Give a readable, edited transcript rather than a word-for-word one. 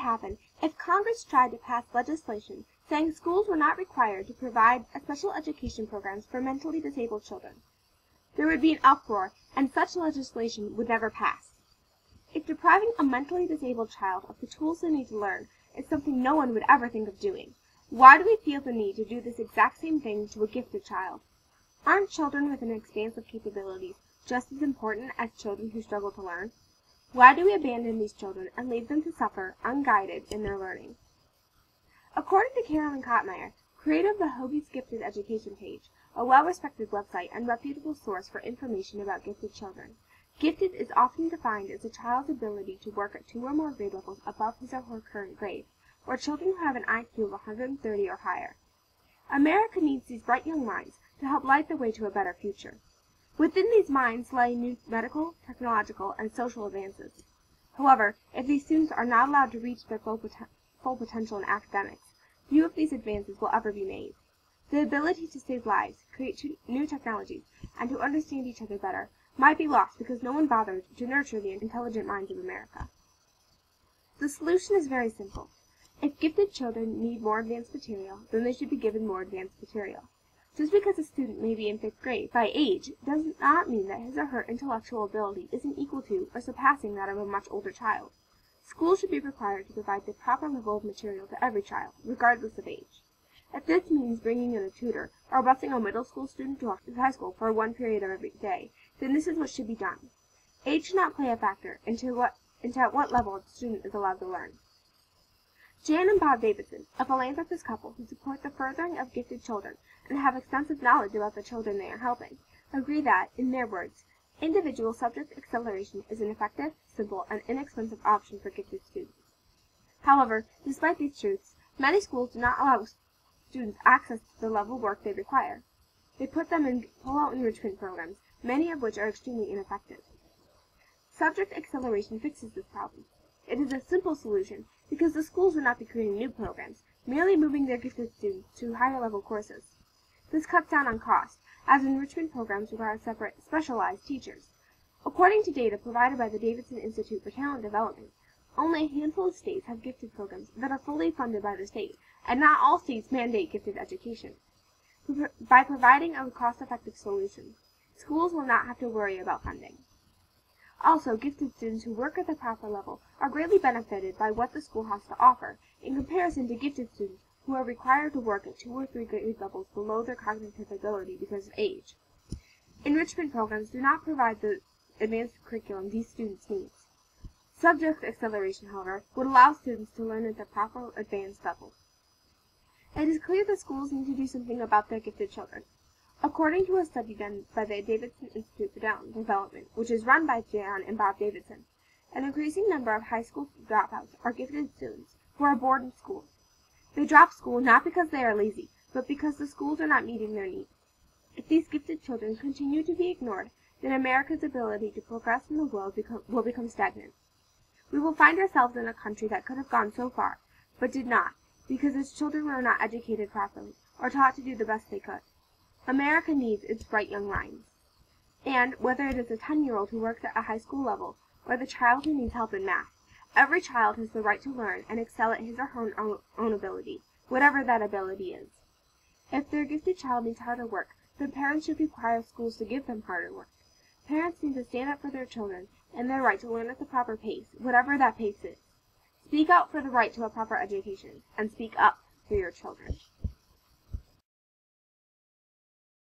happen if Congress tried to pass legislation saying schools were not required to provide special education programs for mentally disabled children. There would be an uproar, and such legislation would never pass. If depriving a mentally disabled child of the tools they need to learn is something no one would ever think of doing, why do we feel the need to do this exact same thing to a gifted child? Aren't children with an expanse of capabilities just as important as children who struggle to learn? Why do we abandon these children and leave them to suffer unguided in their learning? According to Carolyn Kottmeyer, creator of the Hoagie's Gifted Education page, a well-respected website and reputable source for information about gifted children, gifted is often defined as a child's ability to work at 2 or more grade levels above his or her current grade, or children who have an IQ of 130 or higher. America needs these bright young minds to help light the way to a better future. Within these minds lie new medical, technological, and social advances. However, if these students are not allowed to reach their full potential in academics, few of these advances will ever be made. The ability to save lives, create new technologies, and to understand each other better might be lost because no one bothered to nurture the intelligent minds of America. The solution is very simple. If gifted children need more advanced material, then they should be given more advanced material. Just because a student may be in 5th grade by age does not mean that his or her intellectual ability isn't equal to or surpassing that of a much older child. Schools should be required to provide the proper level of material to every child, regardless of age. If this means bringing in a tutor or busing a middle school student to high school for one period of every day, then this is what should be done. Age should not play a factor into at what level a student is allowed to learn. Jan and Bob Davidson, a philanthropist couple who support the furthering of gifted children and have extensive knowledge about the children they are helping, agree that, in their words, individual subject acceleration is an effective, simple, and inexpensive option for gifted students. However, despite these truths, many schools do not allow students access to the level of work they require. They put them in pull-out enrichment programs, many of which are extremely ineffective. Subject acceleration fixes this problem. It is a simple solution because the schools would not be creating new programs, merely moving their gifted students to higher level courses. This cuts down on cost, as enrichment programs require separate, specialized teachers. According to data provided by the Davidson Institute for Talent Development, only a handful of states have gifted programs that are fully funded by the state, and not all states mandate gifted education. By providing a cost-effective solution, schools will not have to worry about funding. Also, gifted students who work at the proper level are greatly benefited by what the school has to offer, in comparison to gifted students who are required to work at 2 or 3 grade levels below their cognitive ability because of age. Enrichment programs do not provide the advanced curriculum these students need. Subject acceleration, however, would allow students to learn at the proper advanced level. It is clear that schools need to do something about their gifted children. According to a study done by the Davidson Institute for Talent Development, which is run by Jan and Bob Davidson, an increasing number of high school dropouts are gifted students who are bored in school. They drop school not because they are lazy, but because the schools are not meeting their needs. If these gifted children continue to be ignored, then America's ability to progress in the world will become stagnant. We will find ourselves in a country that could have gone so far, but did not, because its children were not educated properly, or taught to do the best they could. America needs its bright young minds. And, whether it is a 10-year-old who works at a high school level, or the child who needs help in math, every child has the right to learn and excel at his or her own ability, whatever that ability is. If their gifted child needs harder work, then parents should require schools to give them harder work. Parents need to stand up for their children and their right to learn at the proper pace, whatever that pace is. Speak out for the right to a proper education, and speak up for your children.